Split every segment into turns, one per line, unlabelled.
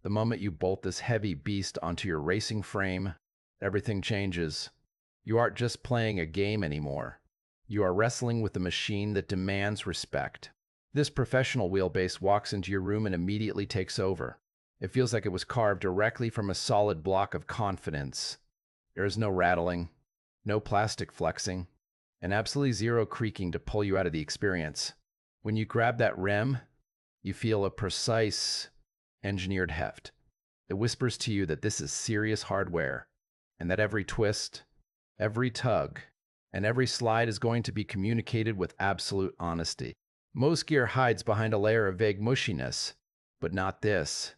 The moment you bolt this heavy beast onto your racing frame, everything changes. You aren't just playing a game anymore. You are wrestling with a machine that demands respect. This professional wheelbase walks into your room and immediately takes over. It feels like it was carved directly from a solid block of confidence. There is no rattling, no plastic flexing, and absolutely zero creaking to pull you out of the experience. When you grab that rim, you feel a precise, engineered heft. It whispers to you that this is serious hardware, and that every twist, every tug, and every slide is going to be communicated with absolute honesty. Most gear hides behind a layer of vague mushiness, but not this.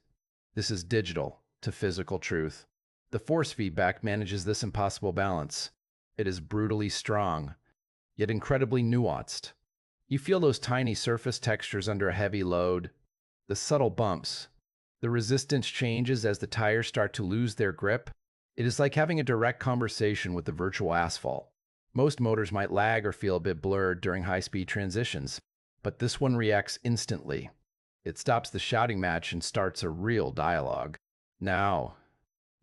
This is digital to physical truth. The force feedback manages this impossible balance. It is brutally strong, yet incredibly nuanced. You feel those tiny surface textures under a heavy load, the subtle bumps. The resistance changes as the tires start to lose their grip. It is like having a direct conversation with the virtual asphalt. Most motors might lag or feel a bit blurred during high-speed transitions, but this one reacts instantly. It stops the shouting match and starts a real dialogue. Now,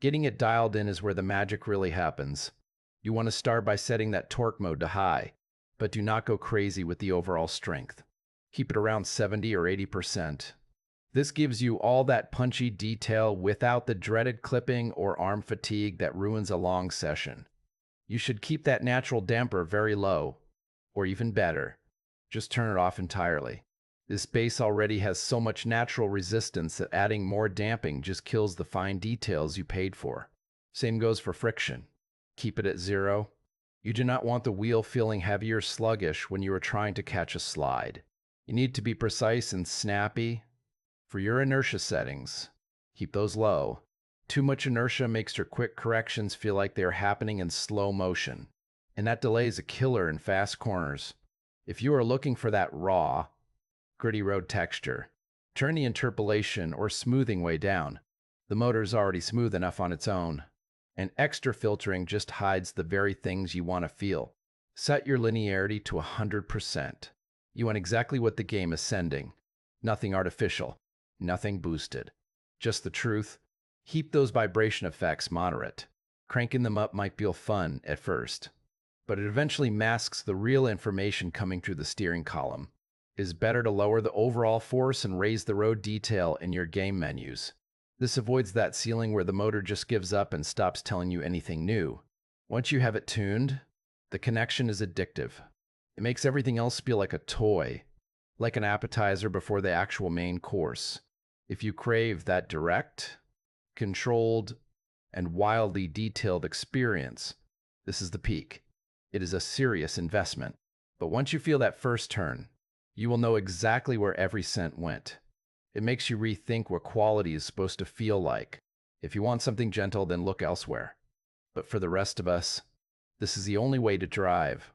getting it dialed in is where the magic really happens. You want to start by setting that torque mode to high, but do not go crazy with the overall strength. Keep it around 70 or 80%. This gives you all that punchy detail without the dreaded clipping or arm fatigue that ruins a long session. You should keep that natural damper very low, or even better, just turn it off entirely. This base already has so much natural resistance that adding more damping just kills the fine details you paid for. Same goes for friction. Keep it at 0. You do not want the wheel feeling heavy or sluggish when you are trying to catch a slide. You need to be precise and snappy. For your inertia settings, keep those low. Too much inertia makes your quick corrections feel like they are happening in slow motion, and that delay is a killer in fast corners. If you are looking for that raw, gritty road texture, turn the interpolation or smoothing way down. The motor is already smooth enough on its own, and extra filtering just hides the very things you want to feel. Set your linearity to 100%. You want exactly what the game is sending. Nothing artificial, nothing boosted. Just the truth. Keep those vibration effects moderate. Cranking them up might feel fun at first, but it eventually masks the real information coming through the steering column. It is better to lower the overall force and raise the road detail in your game menus. This avoids that ceiling where the motor just gives up and stops telling you anything new. Once you have it tuned, the connection is addictive. It makes everything else feel like a toy, like an appetizer before the actual main course. If you crave that direct, controlled, and wildly detailed experience, this is the peak. It is a serious investment. But once you feel that first turn, you will know exactly where every cent went. It makes you rethink what quality is supposed to feel like. If you want something gentle, then look elsewhere. But for the rest of us, this is the only way to drive.